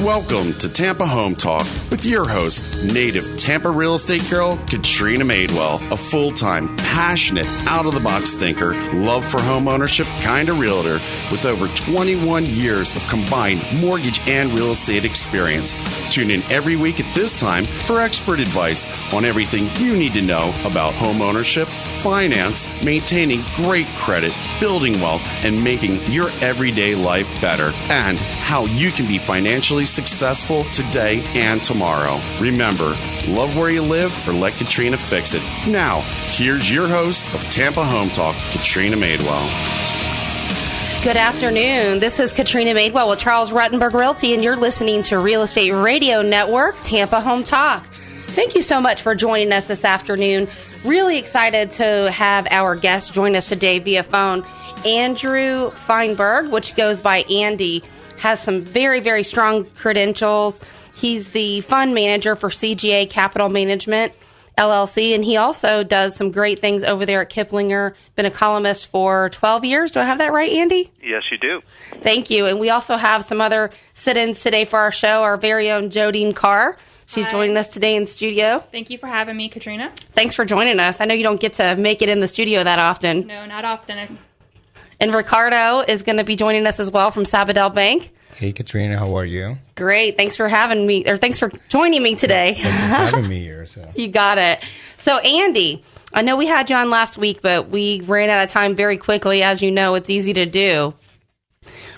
Welcome to Tampa Home Talk with your host, native Tampa real estate girl, Katrina Madewell, a full-time, passionate, out-of-the-box thinker, love for home ownership kind of realtor with over 21 years of combined mortgage and real estate experience. Tune in every week at this time for expert advice on everything you need to know about home ownership, finance, maintaining great credit, building wealth, and making your everyday life better, and how you can be financially successful today and tomorrow. Remember, love where you live or let Katrina fix it. Now, here's your host of Tampa Home Talk, Katrina Madewell. Good afternoon. This is Katrina Madewell with Charles Ruttenberg Realty, and you're listening to Real Estate Radio Network, Tampa Home Talk. Thank you so much for joining us this afternoon. Really excited to have our guest join us today via phone. Andrew Feinberg, which goes by Andy, has some very, very strong credentials. He's the fund manager for CGA Capital Management, LLC, and he also does some great things over there at Kiplinger. Been a columnist for 12 years. Do I have that right, Andy? Yes, you do. Thank you. And we also have some other sit-ins today for our show, our very own Jodine Carr. She's joining us today in studio. Thank you for having me, Katrina. Thanks for joining us. I know you don't get to make it in the studio that often. No, not often. And Ricardo is going to be joining us as well from Sabadell Bank. Hey, Katrina, how are you? Great. Thanks for having me, or thanks for joining me today. Thanks for having me here. So. You got it. So, Andy, I know we had you on last week, but we ran out of time very quickly. As you know, it's easy to do.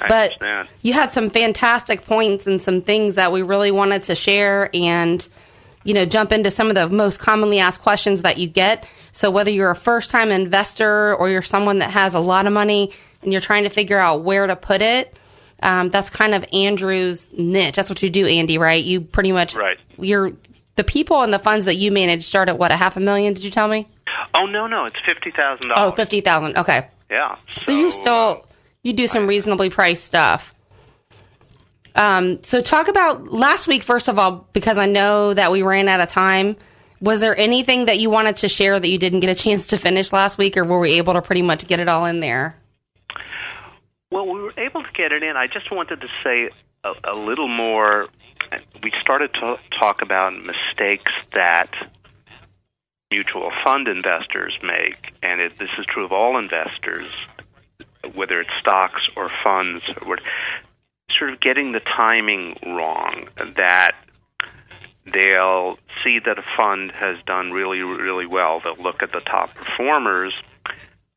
But you had some fantastic points and some things that we really wanted to share and, you know, jump into some of the most commonly asked questions that you get. So whether you're a first-time investor or you're someone that has a lot of money and you're trying to figure out where to put it, that's kind of Andrew's niche. That's what you do, Andy, right? You pretty much, right. You're the people and the funds that you manage start at what, $500,000? Did you tell me? Oh, no, it's $50,000. Oh, $50,000. Okay. Yeah. So you still you do some reasonably priced stuff. So talk about last week, first of all, because I know that we ran out of time. Was there anything that you wanted to share that you didn't get a chance to finish last week, or were we able to pretty much get it all in there? Well, we were able to get it in. I just wanted to say a little more. We started to talk about mistakes that mutual fund investors make, and this is true of all investors, whether it's stocks or funds, or sort of getting the timing wrong, that they'll see that a fund has done really, really well. They'll look at the top performers,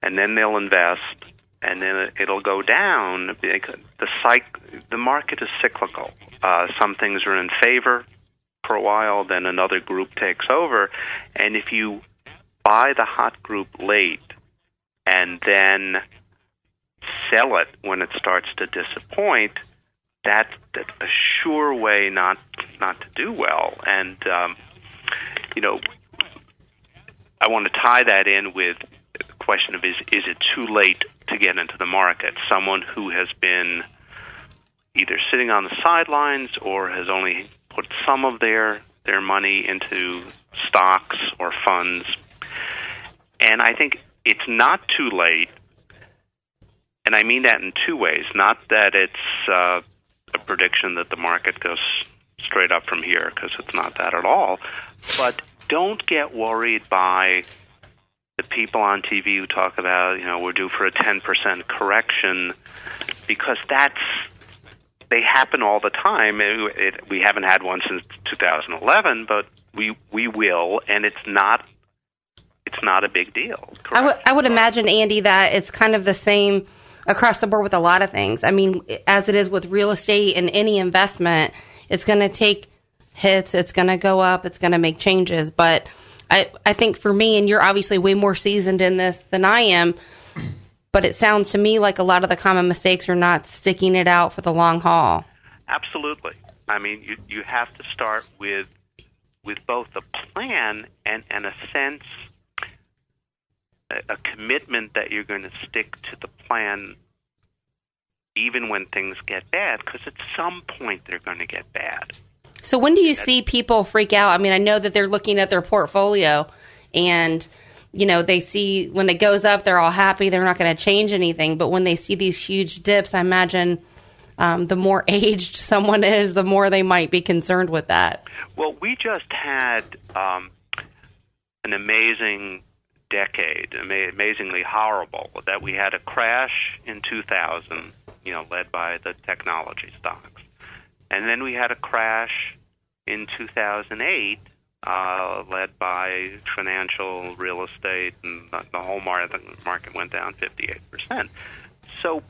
and then they'll invest, and then it'll go down. The market is cyclical. Some things are in favor for a while, then another group takes over, and if you buy the hot group late and then sell it when it starts to disappoint, that's a sure way not to do well. And you know, I want to tie that in with the question of is it too late to get into the market? Someone who has been either sitting on the sidelines or has only put some of their money into stocks or funds. And I think it's not too late, and I mean that in two ways. Not that it's a prediction that the market goes straight up from here, because it's not that at all. But don't get worried by the people on TV who talk about, you know, we're due for a 10% correction, because they happen all the time. We haven't had one since 2011, but we will, and it's not a big deal. I would imagine, Andy, that it's kind of the same across the board with a lot of things. I mean, as it is with real estate and any investment, it's going to take hits, it's going to go up, it's going to make changes. But I think for me, and you're obviously way more seasoned in this than I am, but it sounds to me like a lot of the common mistakes are not sticking it out for the long haul. Absolutely. I mean, you have to start with both a plan and a sense, a commitment that you're going to stick to the plan even when things get bad, because at some point they're going to get bad. So when do you see people freak out? I mean, I know that they're looking at their portfolio and, you know, they see when it goes up, they're all happy. They're not going to change anything. But when they see these huge dips, I imagine the more aged someone is, the more they might be concerned with that. Well, we just had an amazing decade, amazingly horrible, that we had a crash in 2000, led by the technology stocks. And then we had a crash in 2008, led by financial real estate, and the whole market went down 58%. So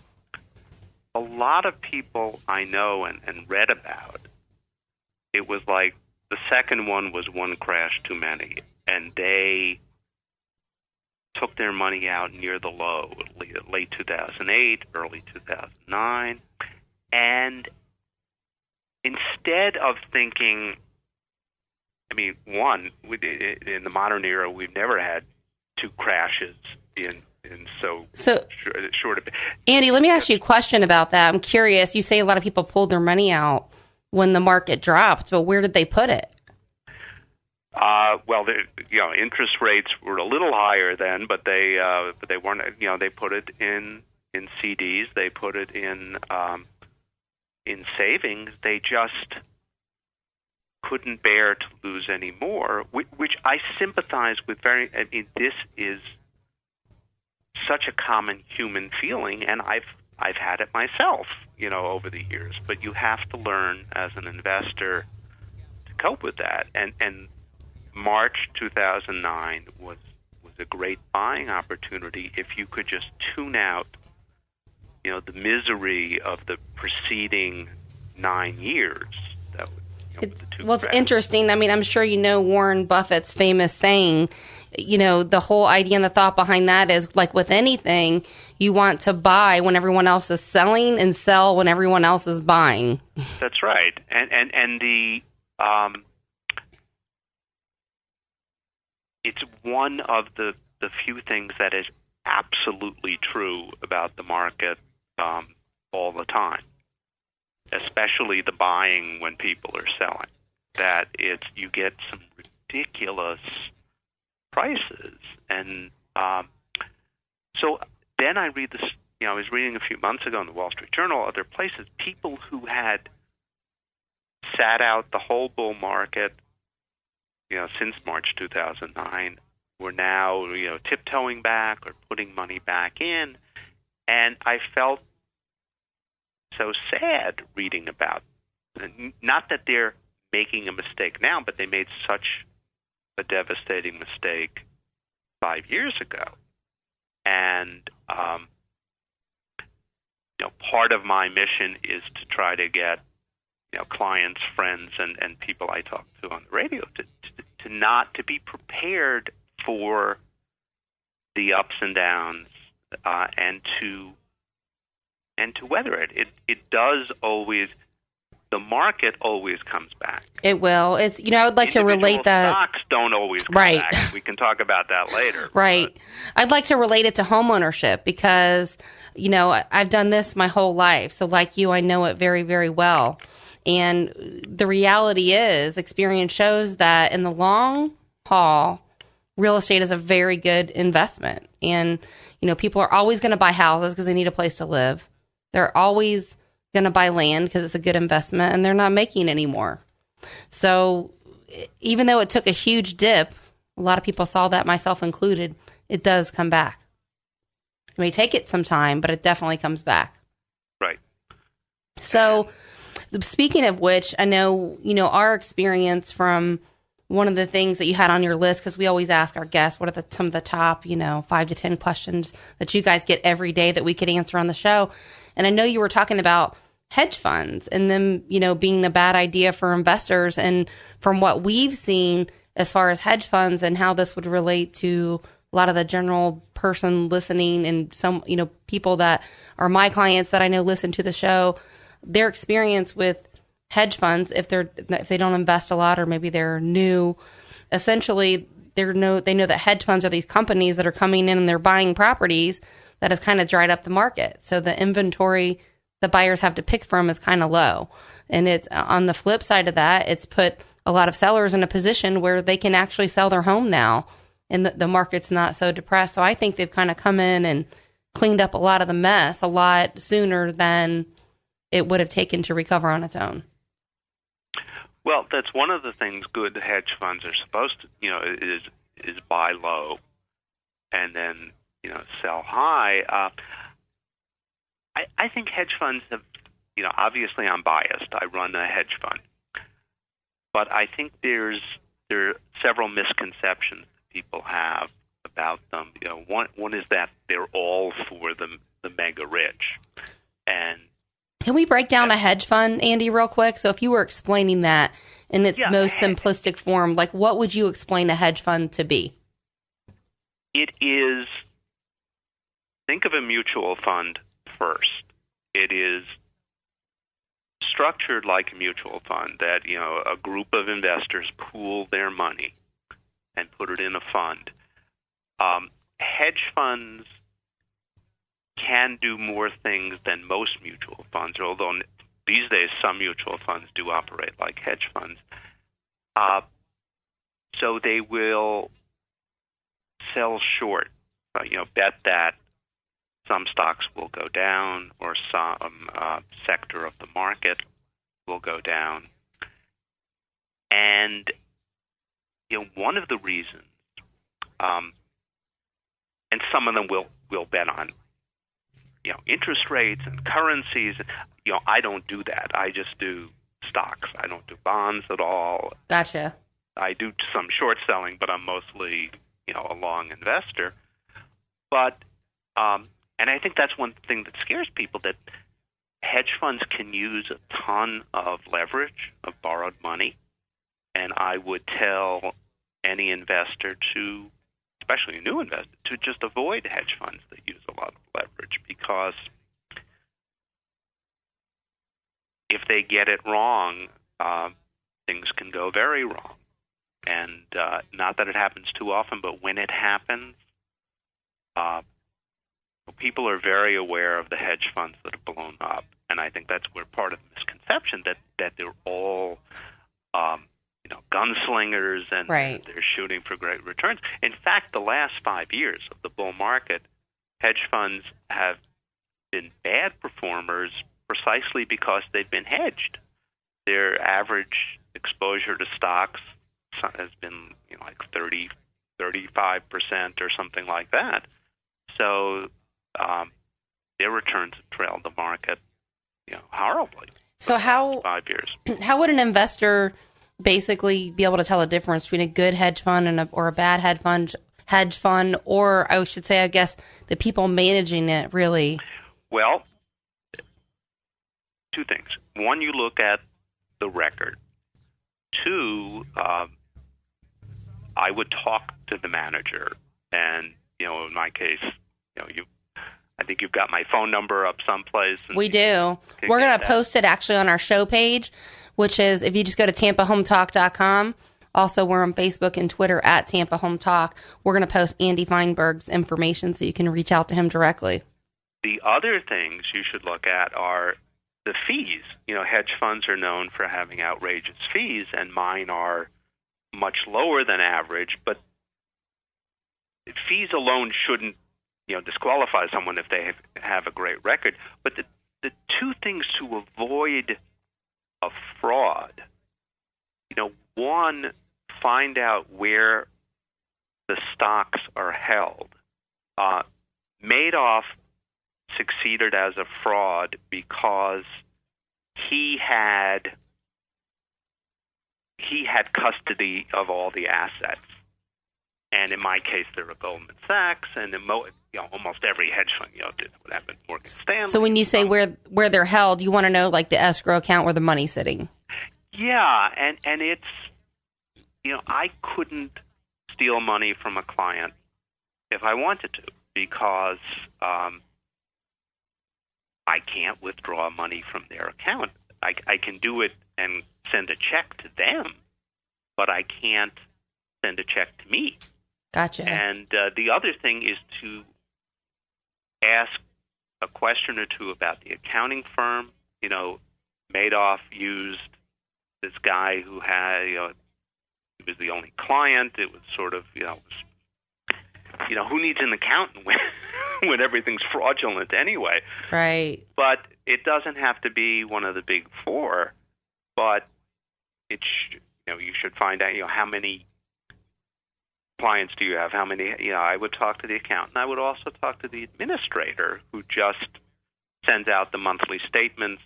a lot of people I know and read about, it was like the second one was one crash too many, and they took their money out near the low, late 2008, early 2009, and instead of thinking, one, in the modern era, we've never had two crashes in so short of. Andy, let me ask you a question about that. I'm curious. You say a lot of people pulled their money out when the market dropped, but where did they put it? Well, interest rates were a little higher then, but they weren't. They put it in CDs. They put it in savings. They just couldn't bear to lose any more, which I sympathize with. This is such a common human feeling, and I've had it myself, over the years. But you have to learn as an investor to cope with that. And March 2009 was a great buying opportunity if you could just tune out, the misery of the preceding 9 years. That would, it's interesting. I'm sure Warren Buffett's famous saying, the whole idea and the thought behind that is, like with anything, you want to buy when everyone else is selling and sell when everyone else is buying. That's right. And the it's one of the few things that is absolutely true about the market all the time, especially the buying when people are selling, that you get some ridiculous prices. And so then I read this, I was reading a few months ago in the Wall Street Journal, other places, people who had sat out the whole bull market, since March 2009, were now, tiptoeing back or putting money back in. And I felt so sad reading about, not that they're making a mistake now, but they made such a devastating mistake 5 years ago. And, part of my mission is to try to get, clients, friends, and people I talk to on the radio to be prepared for the ups and downs, and to weather it. It does always. The market always comes back. It will. It's I would like to relate that. Stocks don't always come right. back. We can talk about that later. Right. But I'd like to relate it to homeownership because I've done this my whole life. So like you, I know it very, very well. And the reality is, experience shows that in the long haul, real estate is a very good investment. And, people are always going to buy houses because they need a place to live. They're always going to buy land because it's a good investment, and they're not making any more. So even though it took a huge dip, a lot of people saw that, myself included, it does come back. It may take it some time, but it definitely comes back. Right. So speaking of which, I know, our experience from one of the things that you had on your list, because we always ask our guests, what are some of the top, 5 to 10 questions that you guys get every day that we could answer on the show. And I know you were talking about hedge funds and them, being a bad idea for investors. And from what we've seen as far as hedge funds and how this would relate to a lot of the general person listening and some, people that are my clients that I know listen to the show, their experience with hedge funds, if they don't invest a lot or maybe they're new, essentially they know that hedge funds are these companies that are coming in and they're buying properties that has kind of dried up the market. So the inventory the buyers have to pick from is kind of low. And it's on the flip side of that, it's put a lot of sellers in a position where they can actually sell their home now and the market's not so depressed. So I think they've kind of come in and cleaned up a lot of the mess a lot sooner than it would have taken to recover on its own. Well, that's one of the things good hedge funds are supposed to, is buy low and then, sell high. I think hedge funds have, obviously I'm biased. I run a hedge fund. But I think there are several misconceptions that people have about them. One is that they're all for the mega rich. And can we break down a hedge fund, Andy, real quick? So if you were explaining that in its most simplistic form, like what would you explain a hedge fund to be? It is, think of a mutual fund first. It is structured like a mutual fund that, a group of investors pool their money and put it in a fund. Hedge funds can do more things than most mutual funds, although these days some mutual funds do operate like hedge funds. So they will sell short, bet that some stocks will go down or some sector of the market will go down. And one of the reasons, and some of them will bet on interest rates and currencies. I don't do that. I just do stocks. I don't do bonds at all. Gotcha. I do some short selling, but I'm mostly, a long investor. But, and I think that's one thing that scares people, that hedge funds can use a ton of leverage, of borrowed money. And I would tell any investor to, especially a new investor, to just avoid hedge funds that use a lot of leverage, because if they get it wrong, things can go very wrong. And not that it happens too often, but when it happens, people are very aware of the hedge funds that have blown up. And I think that's where part of the misconception that they're all gunslingers and right. They're shooting for great returns. In fact, the last 5 years of the bull market, hedge funds have been bad performers precisely because they've been hedged. Their average exposure to stocks has been like 35% or something like that. So their returns have trailed the market horribly. So how 5 years. How would an investor basically be able to tell the difference between a good hedge fund and or a bad hedge fund, or I should say, I guess, the people managing it really? Well, two things. One, you look at the record. Two, I would talk to the manager, and in my case, I think you've got my phone number up someplace. We do. We're going to post it actually on our show page, which is, if you just go to TampaHomeTalk.com. Also, we're on Facebook and Twitter at Tampa Home Talk. We're going to post Andy Feinberg's information so you can reach out to him directly. The other things you should look at are the fees. Hedge funds are known for having outrageous fees, and mine are much lower than average, but fees alone shouldn't disqualify someone if they have a great record. But the two things to avoid a fraud, one, find out where the stocks are held. Madoff succeeded as a fraud because he had custody of all the assets. And in my case, there were Goldman Sachs, and almost every hedge fund, did what happened, Morgan Stanley. So when you say where they're held, you want to know like the escrow account where the money's sitting. Yeah, and it's, I couldn't steal money from a client if I wanted to, because I can't withdraw money from their account. I can do it and send a check to them, but I can't send a check to me. Gotcha. And the other thing is to ask a question or two about the accounting firm. Madoff used this guy who had, he was the only client. It was sort of, who needs an accountant when everything's fraudulent anyway? Right. But it doesn't have to be one of the big four, but you should find out, how many clients do you have? How many? I would talk to the accountant. I would also talk to the administrator who just sends out the monthly statements,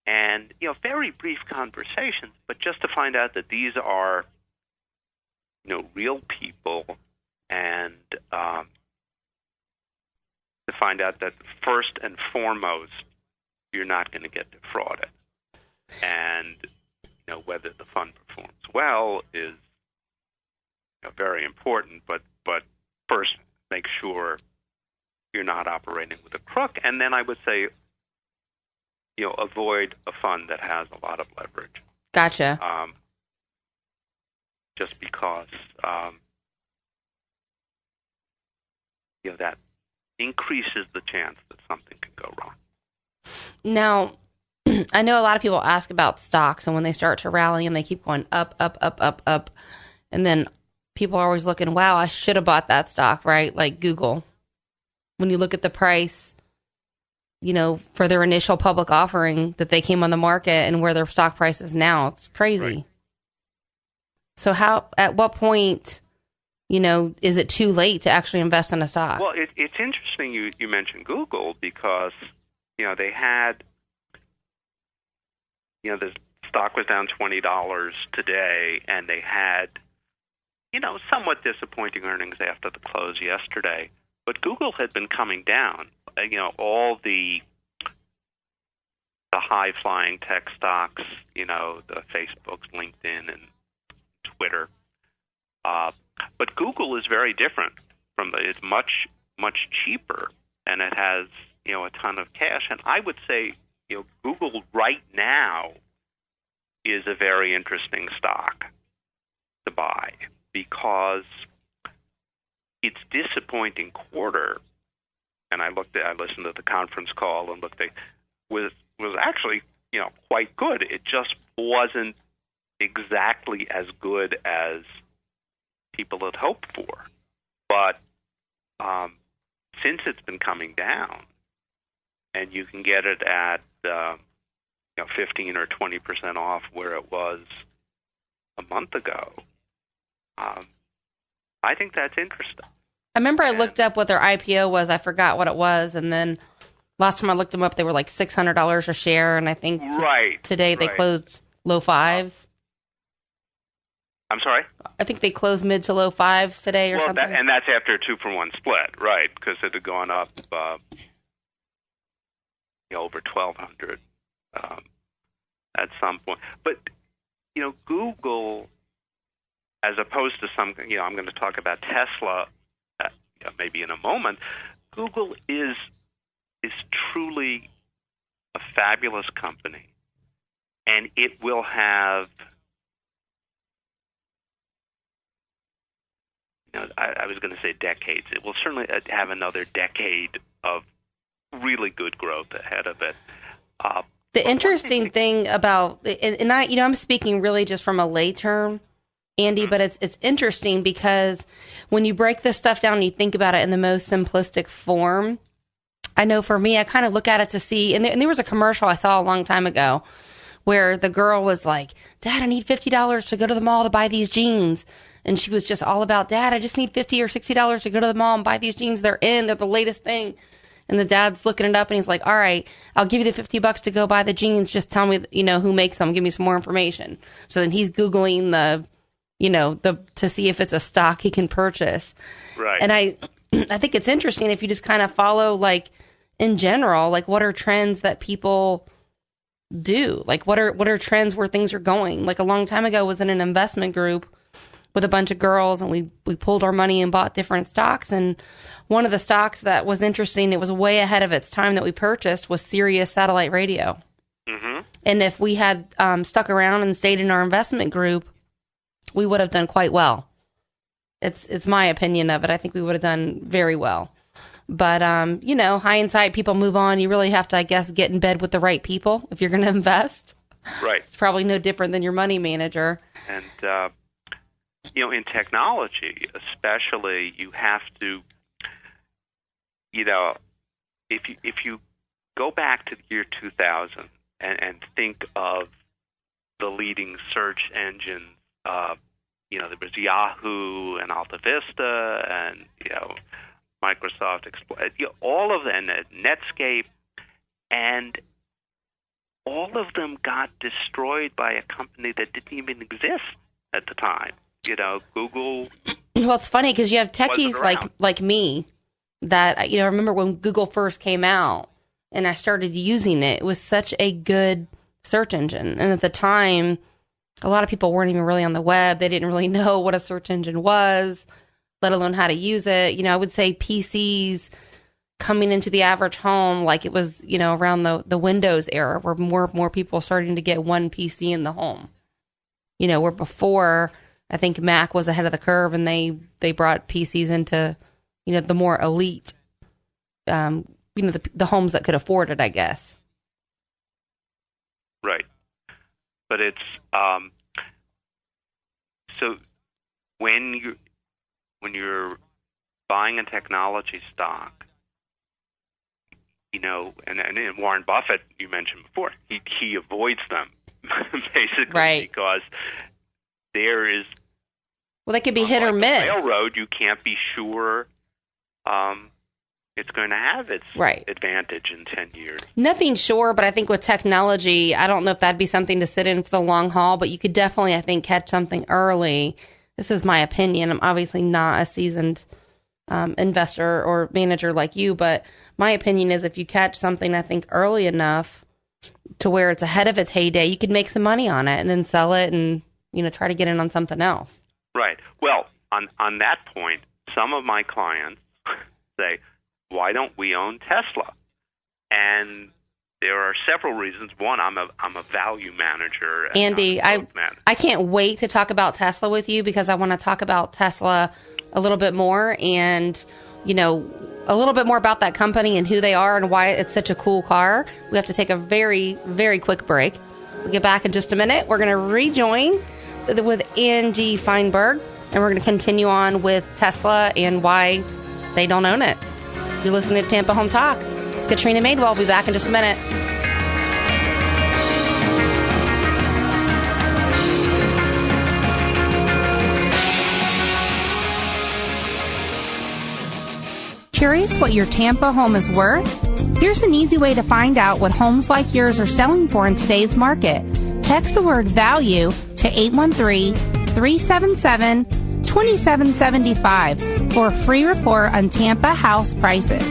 and very brief conversations, but just to find out that these are real people, and to find out that first and foremost you're not going to get defrauded, and whether the fund performs well is very important, but first make sure you're not operating with a crook, and then I would say avoid a fund that has a lot of leverage. Gotcha. Just because that increases the chance that something can go wrong. Now, I know a lot of people ask about stocks, and when they start to rally and they keep going up, up, up, up, up, and then people are always looking, wow, I should have bought that stock, right? Like Google. When you look at the price, for their initial public offering that they came on the market and where their stock price is now, it's crazy. Right. So at what point, is it too late to actually invest in a stock? Well, it's interesting you mentioned Google because, they had, the stock was down $20 today, and they had, somewhat disappointing earnings after the close yesterday. But Google had been coming down. All the high-flying tech stocks, the Facebooks, LinkedIn, and Twitter. But Google is very different it's much, much cheaper, and it has, a ton of cash. And I would say, Google right now is a very interesting stock to buy because its disappointing quarter, and I listened to the conference call and looked at, was actually, quite good. It just wasn't exactly as good as people had hoped for. But since it's been coming down, and you can get it at 15 or 20% off where it was a month ago, I think that's interesting. I remember I looked up what their IPO was. I forgot what it was, and then last time I looked them up, they were like $600 a share, and I think today they closed low fives. I'm sorry? I think they closed mid to low fives today or something. And that's after a 2-for-1 split, right? Because it had gone up over 1,200 at some point. But Google, as opposed to some, I'm going to talk about Tesla maybe in a moment. Google is truly a fabulous company, and it will have. I was going to say decades. It will certainly have another decade of really good growth ahead of it. The interesting thing about, and I'm speaking really just from a lay term, Andy, but it's interesting because when you break this stuff down and you think about it in the most simplistic form, I know for me, I kind of look at it to see, and there was a commercial I saw a long time ago where the girl was like, Dad, I need $50 to go to the mall to buy these jeans. And she was just all about, Dad, I just need $50 or $60 to go to the mall and buy these jeans. They're the latest thing. And the dad's looking it up and he's like, all right, I'll give you the $50 to go buy the jeans. Just tell me, who makes them. Give me some more information. So then he's Googling to see if it's a stock he can purchase. Right. And I think it's interesting if you just kind of follow, like, in general, like, what are trends that people do? Like, what are trends where things are going? Like, a long time ago, I was in an investment group with a bunch of girls, and we pulled our money and bought different stocks. And one of the stocks that was interesting, it was way ahead of its time that we purchased, was Sirius Satellite Radio. Mm-hmm. And if we had stuck around and stayed in our investment group, we would have done quite well. It's my opinion of it. I think we would have done very well. But, hindsight, people move on. You really have to, I guess, get in bed with the right people if you're going to invest. Right. It's probably no different than your money manager. And, in technology, especially, you have to, if you go back to the year 2000 and think of the leading search engines. There was Yahoo and Alta Vista and Microsoft Explorer, all of them, Netscape, and all of them got destroyed by a company that didn't even exist at the time. Google. Well, it's funny because you have techies like me that, I remember when Google first came out and I started using it. It was such a good search engine. And at the time, a lot of people weren't even really on the web. They didn't really know what a search engine was, let alone how to use it. I would say PCs coming into the average home, like it was, around the Windows era, where more people starting to get one PC in the home. Where before, I think Mac was ahead of the curve, and they brought PCs into, the more elite, the homes that could afford it, I guess. Right. But it's so when you're buying a technology stock, and Warren Buffett, you mentioned before, he avoids them basically, right, because there is, well, they could be hit or miss. Railroad, you can't be sure it's going to have its advantage in 10 years. Nothing sure, but I think with technology, I don't know if that'd be something to sit in for the long haul, but you could definitely, I think, catch something early. This is my opinion. I'm obviously not a seasoned investor or manager like you, but my opinion is if you catch something, I think, early enough to where it's ahead of its heyday, you could make some money on it and then sell it and, try to get in on something else. Right. Well, on that point, some of my clients say, why don't we own Tesla? And there are several reasons. One, I'm a value manager. Andy, I can't wait to talk about Tesla with you because I want to talk about Tesla a little bit more and, a little bit more about that company and who they are and why it's such a cool car. We have to take a very, very quick break. We'll get back in just a minute. We're going to rejoin with Andrew Feinberg, and we're going to continue on with Tesla and why they don't own it. You're listening to Tampa Home Talk. It's Katrina Madewell. We'll be back in just a minute. Curious what your Tampa home is worth? Here's an easy way to find out what homes like yours are selling for in today's market. Text the word value to 813-377-2775 for a free report on Tampa house prices.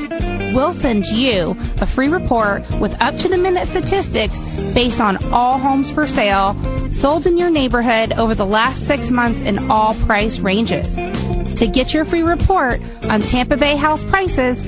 We'll send you a free report with up-to-the-minute statistics based on all homes for sale sold in your neighborhood over the last 6 months in all price ranges. To get your free report on Tampa Bay house prices,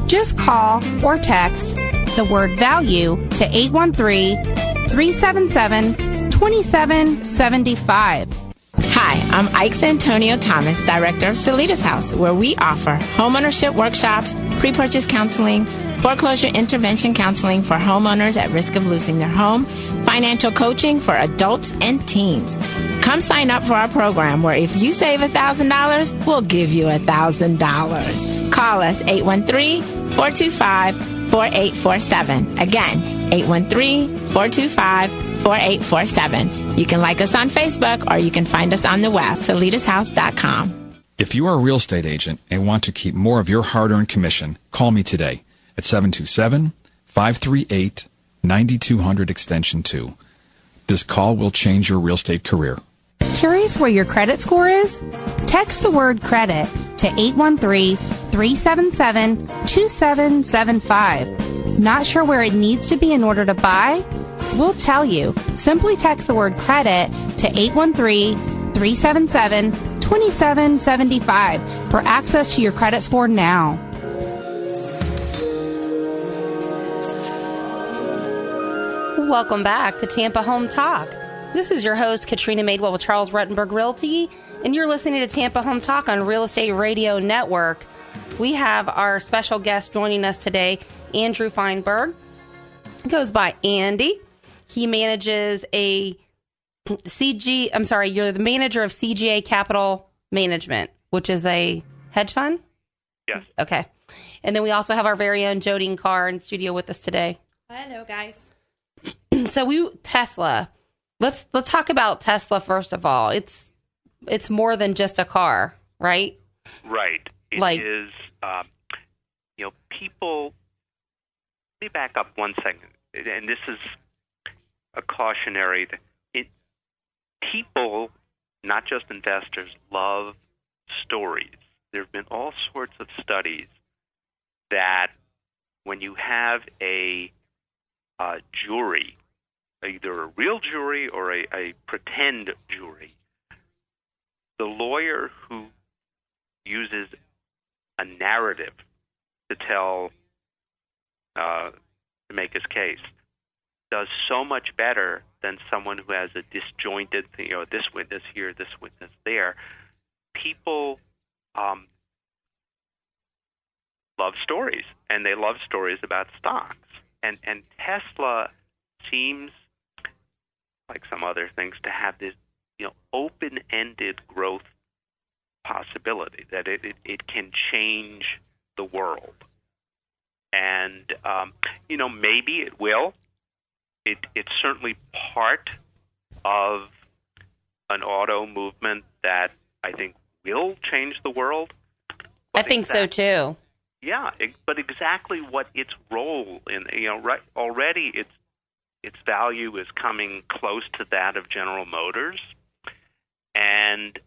just call or text the word value to 813-377-2775. Hi, I'm Ike Antonio Thomas, Director of Salitas House, where we offer homeownership workshops, pre-purchase counseling, foreclosure intervention counseling for homeowners at risk of losing their home, financial coaching for adults and teens. Come sign up for our program where if you save $1,000, we'll give you $1,000. Call us 813-425-4847. Again, 813-425-4847. You can like us on Facebook or you can find us on the web, salitashouse.com. If you are a real estate agent and want to keep more of your hard-earned commission, call me today at 727-538-9200 extension 2. This call will change your real estate career. Curious where your credit score is? Text the word credit to 813-377-2775. Not sure where it needs to be in order to buy? We'll tell you. Simply text the word credit to 813-377-2775 for access to your credit score now. Welcome back to Tampa Home Talk. This is your host, Katrina Madewell with Charles Ruttenberg Realty, and you're listening to Tampa Home Talk on Real Estate Radio Network. We have our special guest joining us today, Andrew Feinberg. He goes by Andy. He manages you're the manager of CGA Capital Management, which is a hedge fund? Yes. Okay. And then we also have our very own Jodine Carr in studio with us today. Hello, guys. So Tesla. Let's talk about Tesla first of all. It's more than just a car, right? Right. It is. People. Let me back up 1 second, and this is a cautionary. People, not just investors, love stories. There have been all sorts of studies that when you have a jury, either a real jury or a pretend jury, the lawyer who uses a narrative to make his case does so much better than someone who has a disjointed, this witness here, this witness there. People love stories, and they love stories about stocks. And Tesla seems, like some other things, to have this open-ended growth possibility, that it can change the world. And, maybe it will. It's certainly part of an auto movement that I think will change the world. I think so too. Yeah, but exactly what its role in, already its value is coming close to that of General Motors. And,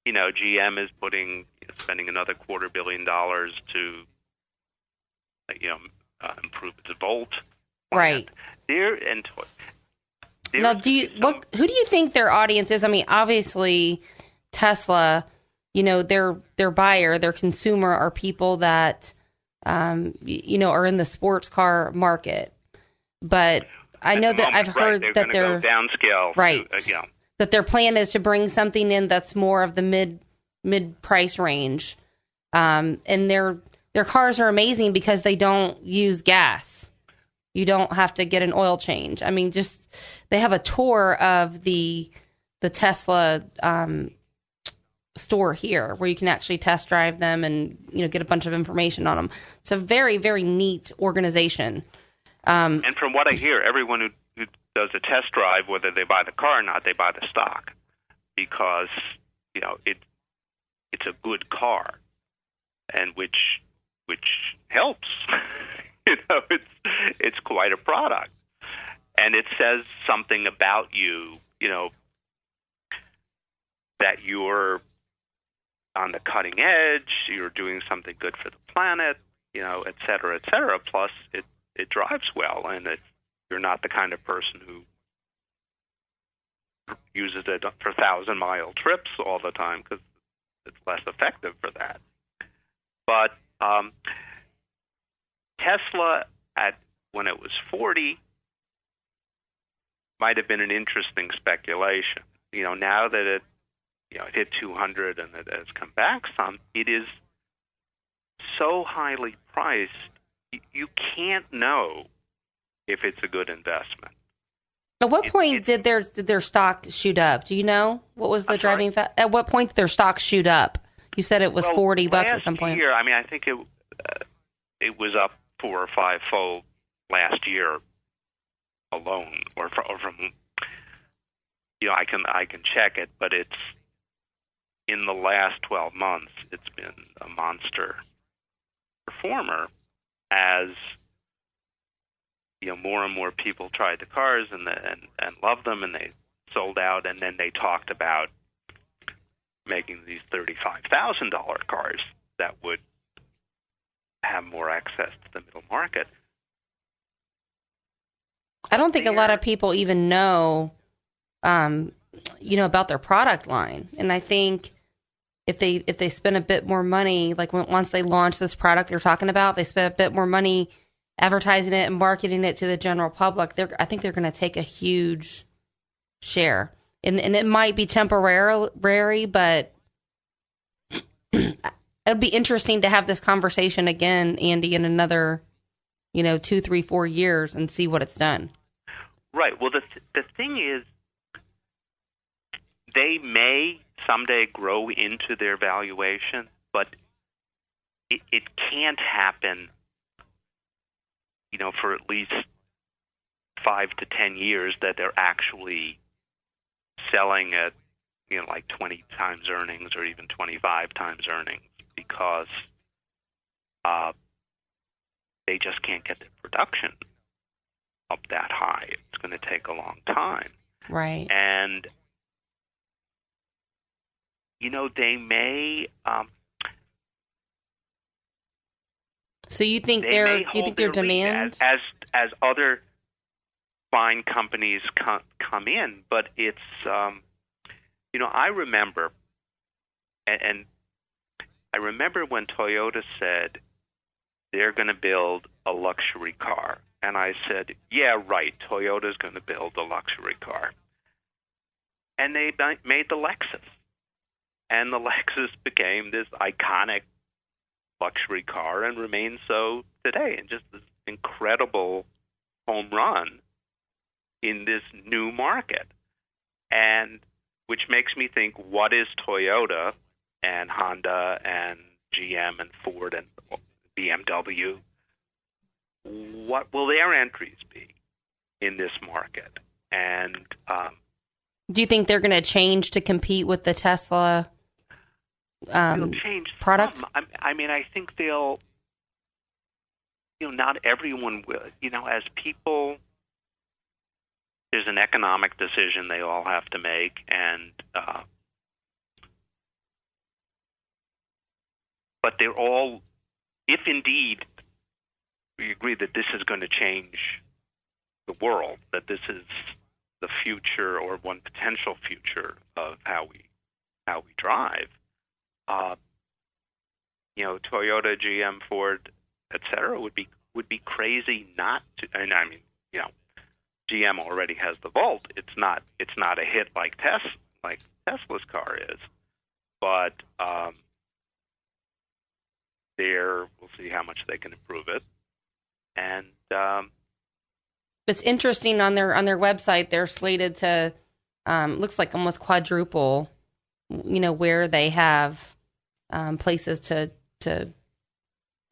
GM is spending another $250 million to, improve its Volt. Right. Who do you think their audience is? I mean, obviously, Tesla, their buyer, their consumer are people that, are in the sports car market. But I know that I've heard that they're go downscale. Right. That their plan is to bring something in that's more of the mid price range. And their cars are amazing because they don't use gas. You don't have to get an oil change. I mean, they have a tour of the Tesla store here where you can actually test drive them and get a bunch of information on them. It's a very, very neat organization. And from what I hear, everyone who does a test drive, whether they buy the car or not, they buy the stock because it's a good car, and which helps. It's quite a product, and it says something about you, that you're on the cutting edge, you're doing something good for the planet, et cetera, et cetera. Plus, it drives well, and you're not the kind of person who uses it for 1,000-mile trips all the time because it's less effective for that. But Tesla, when it was 40, might have been an interesting speculation. Now that it hit 200 and it has come back some, it is so highly priced, you can't know if it's a good investment. At what point did their stock shoot up? Do you know? What was the driving factor? At what point did their stock shoot up? You said it was $40 at some point. Last year, I think it was up 4 or 5-fold last year alone, or from I can check it, but it's in the last 12 months it's been a monster performer as more and more people tried the cars and loved them, and they sold out, and then they talked about making these $35,000 cars that would have more access to the middle market. I don't think a lot of people even know, about their product line. And I think if they spend a bit more money, like once they launch this product they're talking about, they spend a bit more money advertising it and marketing it to the general public, I think they're going to take a huge share. And it might be temporary, but it'd be interesting to have this conversation again, Andy, in another, 2, 3, 4 years and see what it's done. Right. Well, the thing is, they may someday grow into their valuation, but it can't happen, for at least 5 to 10 years that they're actually selling at, like 20 times earnings or even 25 times earnings, because they just can't get the production up that high. It's going to take a long time. Right. And, they may... So you think do you think their demand as other fine companies come in, but it's I remember, and I remember when Toyota said they're going to build a luxury car, and I said, yeah, right, Toyota's going to build a luxury car, and they made the Lexus, and the Lexus became this iconic luxury car and remains so today, and just this incredible home run in this new market. And which makes me think, what is Toyota and Honda and GM and Ford and BMW, what will their entries be in this market? And do you think they're going to change to compete with the Tesla it'll change products? I think they'll, not everyone will. As people, there's an economic decision they all have to make, and but they're all, if indeed we agree that this is going to change the world, that this is the future or one potential future of how we drive. Toyota, GM, Ford, etc. would be crazy not to. And GM already has the Volt. It's not a hit like Tesla's car is, but we'll see how much they can improve it. And it's interesting on their website. They're slated to looks like almost quadruple. Where they have places to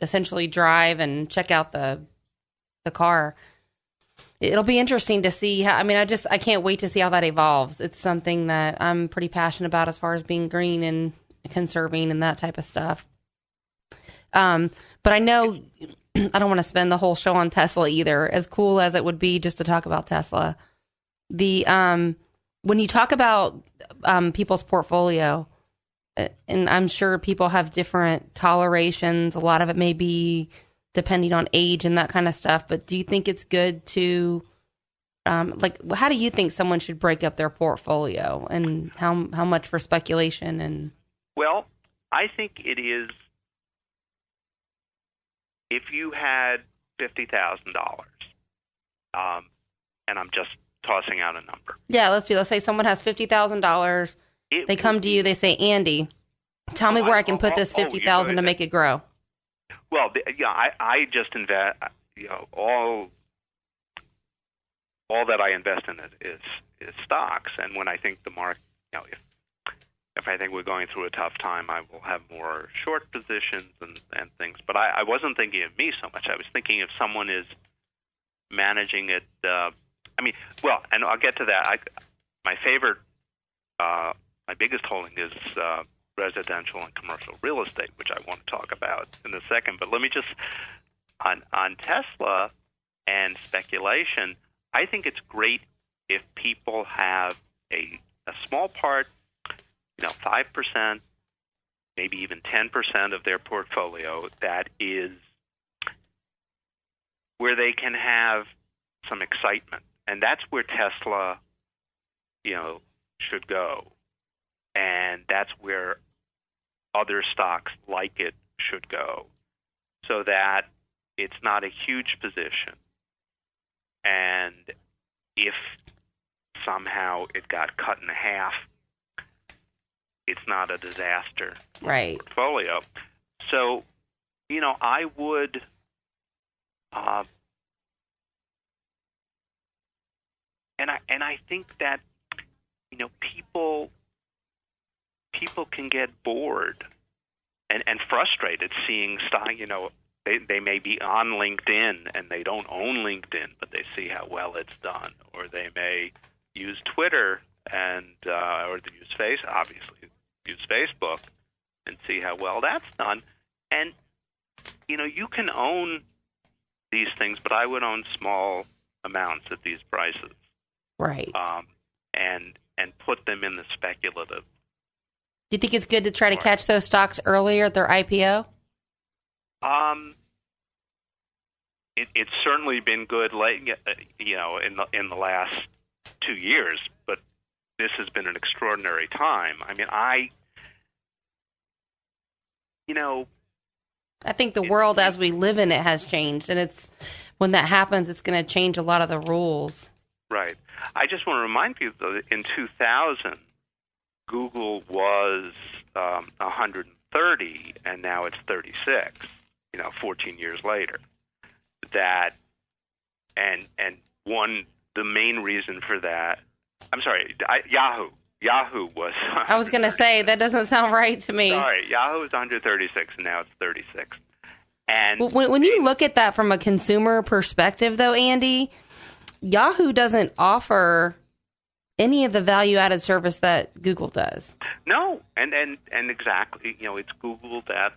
essentially drive and check out the car. It'll be interesting to see how. I can't wait to see how that evolves. It's something that I'm pretty passionate about as far as being green and conserving and that type of stuff. But I know I don't want to spend the whole show on Tesla either, as cool as it would be just to talk about Tesla. When you talk about people's portfolio, and I'm sure people have different tolerations, a lot of it may be depending on age and that kind of stuff, but do you think it's good to, how do you think someone should break up their portfolio, and how much for speculation? And well, I think it is, if you had $50,000, and I'm just tossing out a number. Yeah, let's say someone has $50,000. They come to you, they say, Andy, tell me where I can put this $50,000 to make it grow. Well, I just invest, all that I invest in is stocks. And when I think the market, if I think we're going through a tough time, I will have more short positions and things. But I wasn't thinking of me so much. I was thinking if someone is managing it, and I'll get to that. My favorite, my biggest holding is residential and commercial real estate, which I want to talk about in a second. But let me just, on Tesla and speculation, I think it's great if people have a small part, 5%, maybe even 10% of their portfolio that is where they can have some excitement. And that's where Tesla, should go. And that's where other stocks like it should go, so that it's not a huge position. And if somehow it got cut in half, it's not a disaster right. portfolio. So, I would, and I think that, people can get bored and frustrated seeing stock. They may be on LinkedIn and they don't own LinkedIn, but they see how well it's done, or they may use Twitter and or they use Facebook and see how well that's done. And you can own these things, but I would own small amounts at these prices, right? And put them in the speculative. Do you think it's good to try to catch those stocks earlier at their IPO? It's certainly been good, in the last 2 years, but this has been an extraordinary time. I mean, I think the world as we live in it has changed, and when that happens, it's going to change a lot of the rules. Right. I just want to remind people that in 2000, Google was 130, and now it's 36. 14 years later. The main reason for that. I'm sorry, Yahoo. Yahoo was. I was going to say that doesn't sound right to me. Sorry, Yahoo was 136, and now it's 36. And when you look at that from a consumer perspective, though, Andy, Yahoo doesn't offer any of the value-added service that Google does. No, and exactly, it's Google that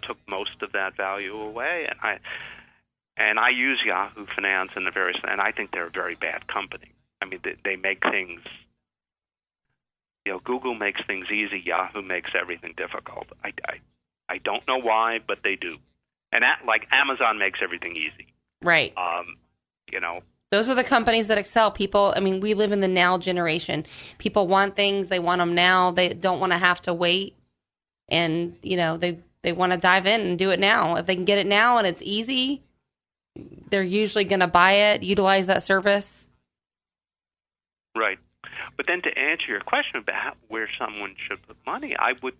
took most of that value away, and I use Yahoo Finance and and I think they're a very bad company. I mean, they make things. Google makes things easy. Yahoo makes everything difficult. I don't know why, but they do. And like Amazon makes everything easy. Right. Those are the companies that excel. People, I mean, we live in the now generation. People want things. They want them now. They don't want to have to wait. And, they want to dive in and do it now. If they can get it now and it's easy, they're usually going to buy it, utilize that service. Right. But then to answer your question about where someone should put money, I would,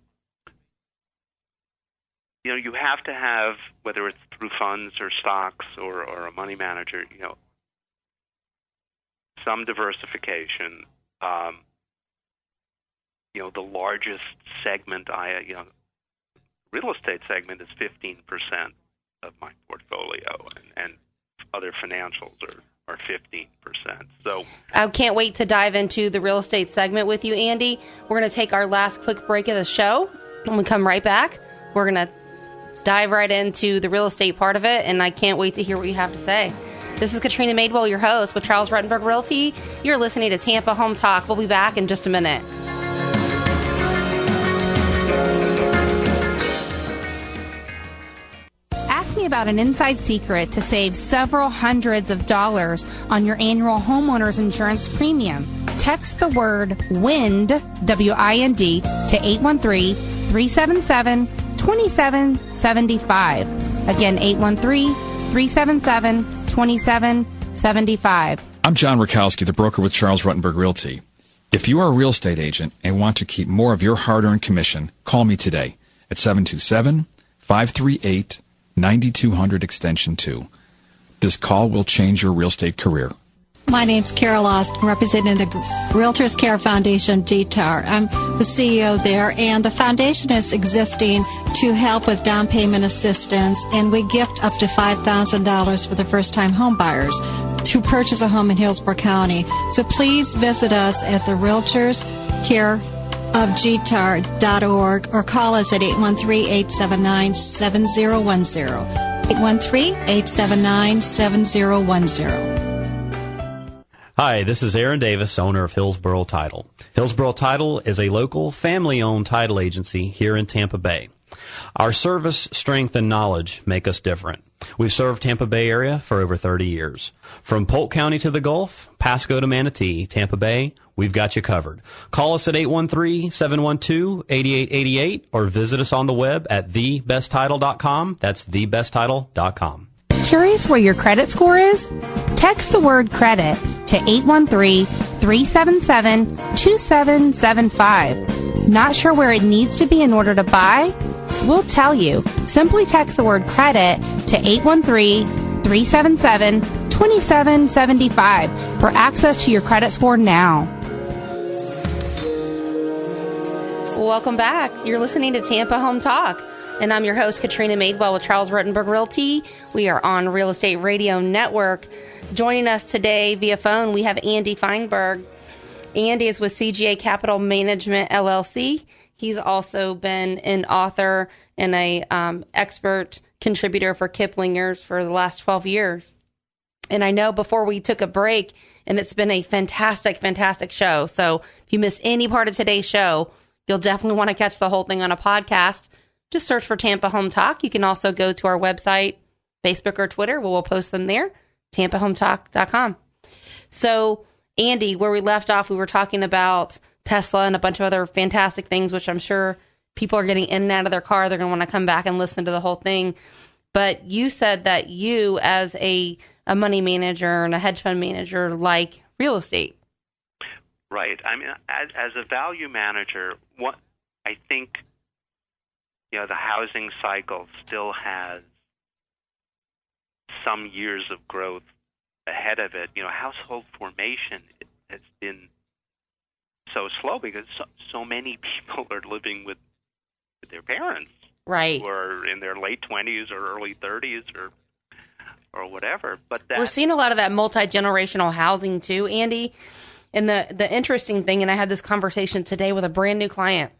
you have to have, whether it's through funds or stocks or a money manager, some diversification. The largest segment real estate segment is 15% of my portfolio, and other financials are 15%. So I can't wait to dive into the real estate segment with you, Andy. We're going to take our last quick break of the show. When we come right back, we're going to dive right into the real estate part of it, and I can't wait to hear what you have to say. This is Katrina Madewell, your host with Charles Ruttenberg Realty. You're listening to Tampa Home Talk. We'll be back in just a minute. Ask me about an inside secret to save several hundreds of dollars on your annual homeowner's insurance premium. Text the word WIND, W-I-N-D, to 813-377-2775. Again, 813-377-2775. I'm John Rakowski, the broker with Charles Ruttenberg Realty. If you are a real estate agent and want to keep more of your hard-earned commission, call me today at 727-538-9200 extension 2. This call will change your real estate career. My name's Carol Ost, representing the Realtors Care Foundation, DTAR. I'm the CEO there, and the foundation is existing to help with down payment assistance, and we gift up to $5,000 for the first-time home buyers to purchase a home in Hillsborough County. So please visit us at the Realtors Care of GTAR.org or call us at 813-879-7010. 813-879-7010. Hi, this is Aaron Davis, owner of Hillsborough Title. Hillsborough Title is a local, family-owned title agency here in Tampa Bay. Our service, strength, and knowledge make us different. We've served Tampa Bay area for over 30 years. From Polk County to the Gulf, Pasco to Manatee, Tampa Bay, we've got you covered. Call us at 813-712-8888 or visit us on the web at thebesttitle.com. That's thebesttitle.com. Curious where your credit score is? Text the word credit to 813-377-2775. Not sure where it needs to be in order to buy? We'll tell you. Simply text the word credit to 813-377-2775 for access to your credit score now. Welcome back. You're listening to Tampa Home Talk, and I'm your host, Katrina Madewell with Charles Ruttenberg Realty. We are on Real Estate Radio Network. Joining us today via phone, we have Andy Feinberg. Andy is with CGA Capital Management, LLC. He's also been an author and a expert contributor for Kiplinger's for the last 12 years. And I know before we took a break, and it's been a fantastic, fantastic show. So if you missed any part of today's show, you'll definitely want to catch the whole thing on a podcast. Just search for Tampa Home Talk. You can also go to our website, Facebook or Twitter. We'll post them there, tampahometalk.com. So, Andy, where we left off, we were talking about Tesla and a bunch of other fantastic things, which I'm sure people are getting in and out of their car. They're going to want to come back and listen to the whole thing. But you said that you, as a money manager and a hedge fund manager, like real estate. Right. I mean, as a value manager, what I think, the housing cycle still has some years of growth ahead of it. Household formation has been so slow because so many people are living with their parents, right, who are in their late 20s or early 30s or whatever. But we're seeing a lot of that multi-generational housing too, Andy. And the interesting thing, and I had this conversation today with a brand new client,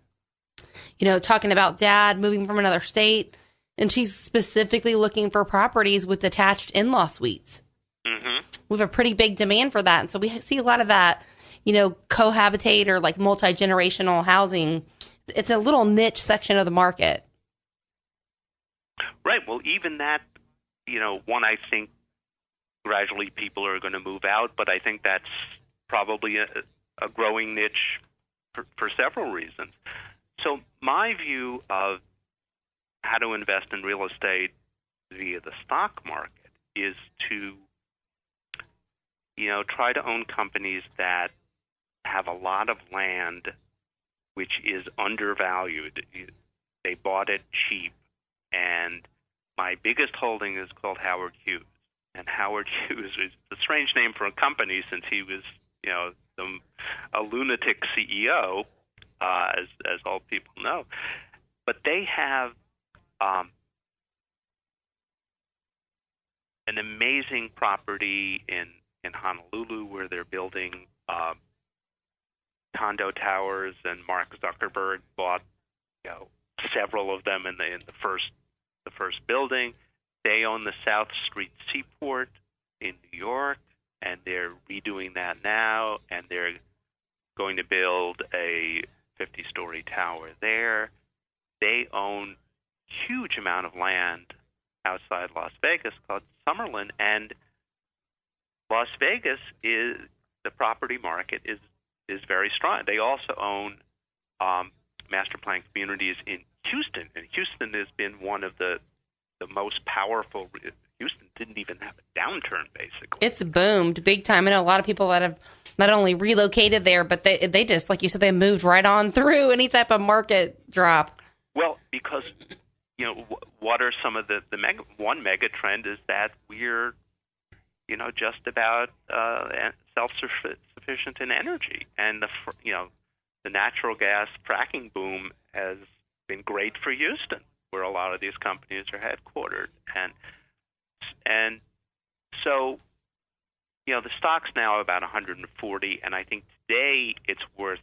talking about dad moving from another state, and she's specifically looking for properties with detached in-law suites. Mm-hmm. We have a pretty big demand for that. And so we see a lot of that, cohabitate or like multi-generational housing. It's a little niche section of the market. Right. Well, even that, one, I think gradually people are going to move out, but I think that's probably a growing niche for several reasons. So my view of how to invest in real estate via the stock market is to, try to own companies that have a lot of land which is undervalued. They bought it cheap. And my biggest holding is called Howard Hughes. And Howard Hughes is a strange name for a company since he was, a lunatic CEO, as all people know. But they have an amazing property in Honolulu where they're building condo towers, and Mark Zuckerberg bought several of them in the first building. They own the South Street Seaport in New York, and they're redoing that now, and they're going to build a 50-story tower there. They own a huge amount of land outside Las Vegas called Summerlin, and Las Vegas is the property market is very strong. They also own master plan communities in Houston, and Houston has been one of the most powerful. Houston didn't even have a downturn, basically. It's boomed big time. I know a lot of people that have not only relocated there, but they just, like you said, they moved right on through any type of market drop. Well, because, what are some of the one mega trend is that we're, just about self-sufficient in energy. And the natural gas fracking boom has been great for Houston, where a lot of these companies are headquartered. And so, the stock's now about 140, and I think today it's worth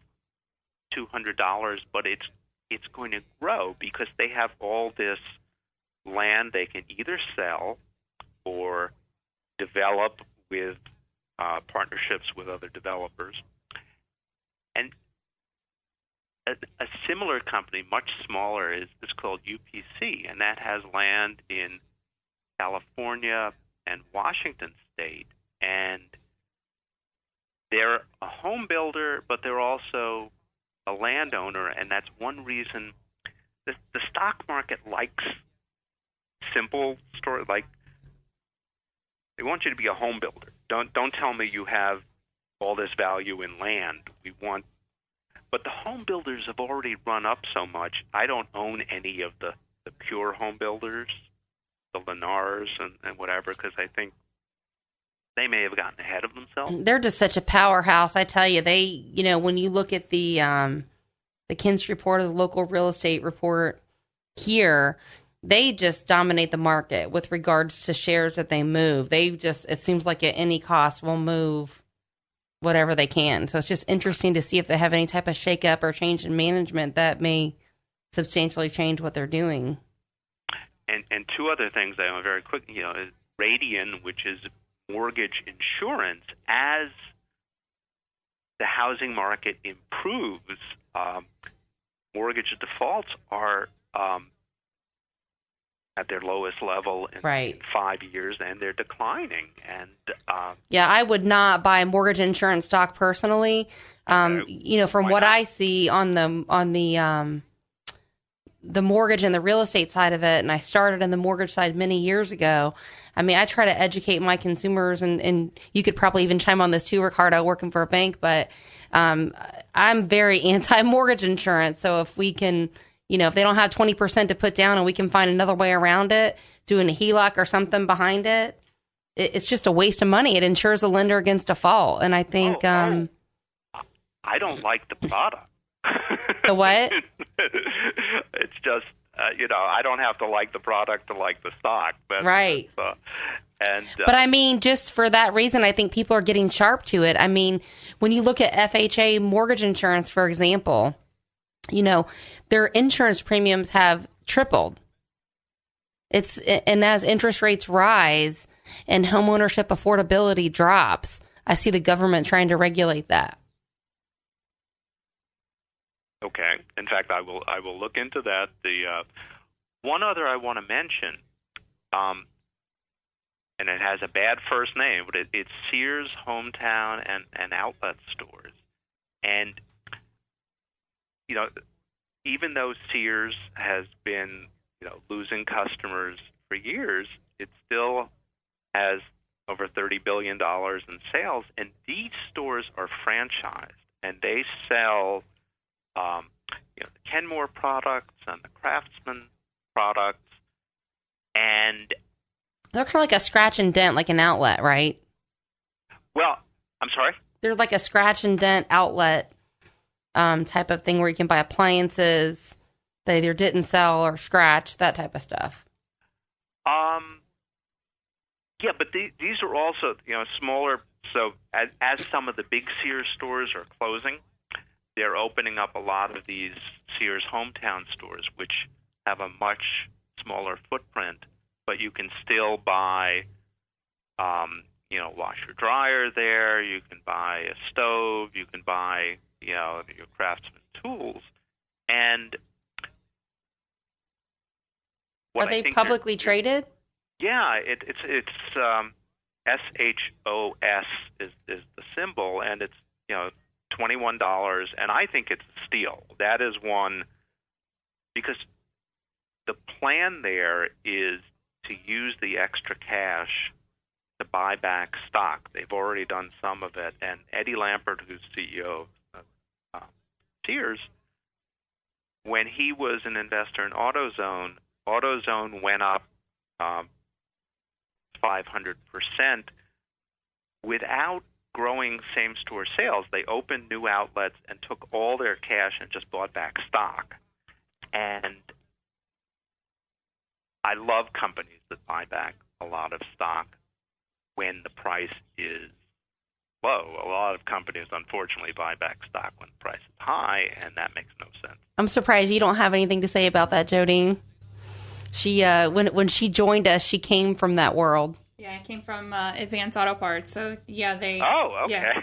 $200, but it's going to grow because they have all this land they can either sell or develop with partnerships with other developers. And a similar company, much smaller, is called UPC, and that has land in California and Washington State. And they're a home builder, but they're also a landowner, and that's one reason the stock market likes simple story. Like, they want you to be a home builder. Don't tell me you have all this value in land. But the home builders have already run up so much. I don't own any of the pure home builders, the Lennars and whatever, because I think they may have gotten ahead of themselves. They're just such a powerhouse. I tell you, they, when you look at the the Kinst Report or the local real estate report here, they just dominate the market with regards to shares that they move. It seems like at any cost will move whatever they can. So it's just interesting to see if they have any type of shakeup or change in management that may substantially change what they're doing. And two other things that I'm very quick, is Radian, which is mortgage insurance. As the housing market improves, mortgage defaults are at their lowest level in 5 years, and they're declining. And I would not buy mortgage insurance stock personally. From what I see on the mortgage and the real estate side of it, and I started in the mortgage side many years ago. I mean, I try to educate my consumers, and you could probably even chime on this too, Ricardo, working for a bank, but I'm very anti-mortgage insurance. So if we can, if they don't have 20% to put down and we can find another way around it, doing a HELOC or something behind it, it's just a waste of money. It insures a lender against default. And I think... I don't like the product. The what? It's just, I don't have to like the product to like the stock. Right. But I mean, just for that reason, I think people are getting sharp to it. I mean, when you look at FHA mortgage insurance, for example, their insurance premiums have tripled. And as interest rates rise and homeownership affordability drops, I see the government trying to regulate that. Okay. In fact, I will look into that. The one other I want to mention, and it has a bad first name, but it's Sears Hometown and Outlet Stores. And, even though Sears has been, losing customers for years, it still has over $30 billion in sales. And these stores are franchised, and they sell the Kenmore products and the Craftsman products. And they're kind of like a scratch and dent, like an outlet, right? Well, I'm sorry? They're like a scratch and dent outlet type of thing where you can buy appliances that either didn't sell or scratch, that type of stuff. Yeah, but these are also, smaller. So as some of the big Sears stores are closing, they're opening up a lot of these Sears Hometown stores, which have a much smaller footprint, but you can still buy, washer dryer there. You can buy a stove. You can buy, your Craftsman tools. And are they publicly traded? Yeah, it's SHOS is the symbol, and it's $21, and I think it's a steal. That is one, because the plan there is to use the extra cash to buy back stock. They've already done some of it, and Eddie Lampert, who's CEO of Sears, when he was an investor in AutoZone went up 500% without growing same-store sales. They opened new outlets and took all their cash and just bought back stock. And I love companies that buy back a lot of stock when the price is low. A lot of companies, unfortunately, buy back stock when the price is high, and that makes no sense. I'm surprised you don't have anything to say about that, Jodine. She when she joined us, she came from that world. Yeah, I came from Advanced Auto Parts, so yeah, they... Oh, okay. Yeah.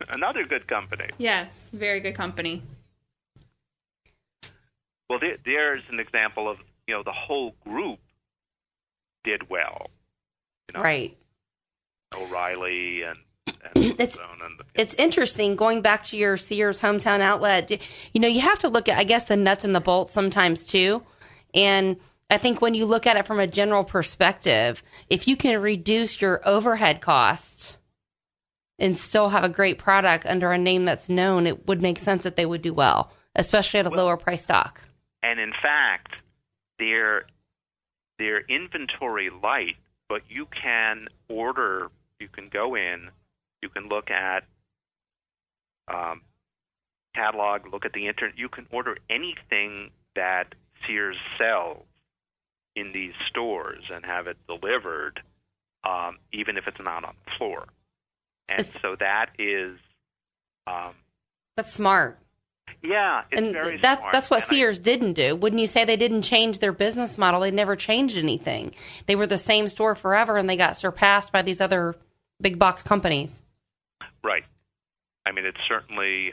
Another good company. Yes, very good company. Well, there's an example of, the whole group did well. Right. O'Reilly and it's interesting, going back to your Sears Hometown Outlet, you have to look at, I guess, the nuts and the bolts sometimes too. And I think when you look at it from a general perspective, if you can reduce your overhead costs and still have a great product under a name that's known, it would make sense that they would do well, especially at a lower price stock. And in fact, they're inventory light, but you can order, you can go in, you can look at catalog, look at the internet. You can order anything that Sears sells in these stores and have it delivered, even if it's not on the floor. And so that is... that's smart. Yeah, it's and very that's smart. That's what Sears didn't do. Wouldn't you say they didn't change their business model? They never changed anything. They were the same store forever, and they got surpassed by these other big box companies. Right. I mean, it's certainly...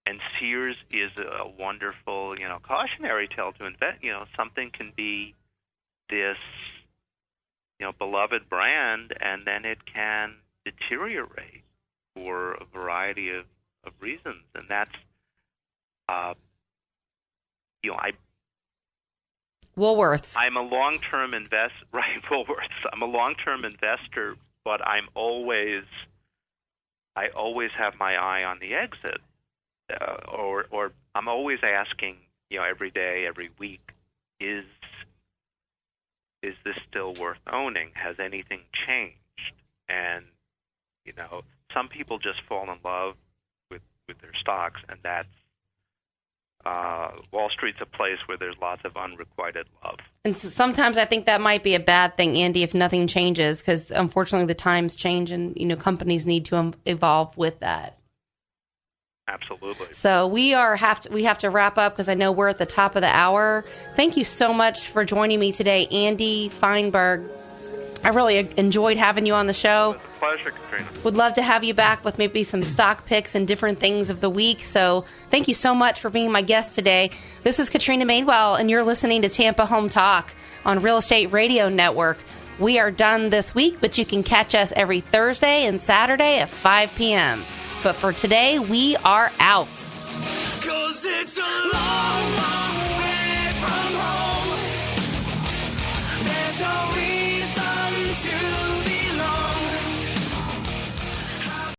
and Sears is a wonderful, cautionary tale to invent. Something can be this, beloved brand, and then it can deteriorate for a variety of reasons. And that's, Woolworths. I'm a long-term right, Woolworths. I'm a long-term investor, but I always have my eye on the exit. Or I'm always asking, every day, every week, is this still worth owning? Has anything changed? And some people just fall in love with their stocks, and that's Wall Street's a place where there's lots of unrequited love. And sometimes I think that might be a bad thing, Andy, if nothing changes, because unfortunately the times change, and companies need to evolve with that. Absolutely. So we have to wrap up because I know we're at the top of the hour. Thank you so much for joining me today, Andy Feinberg. I really enjoyed having you on the show. It was a pleasure, Katrina. Would love to have you back with maybe some stock picks and different things of the week. So thank you so much for being my guest today. This is Katrina Madewell, and you're listening to Tampa Home Talk on Real Estate Radio Network. We are done this week, but you can catch us every Thursday and Saturday at 5 p.m. But for today, we are out. 'Cause it's a long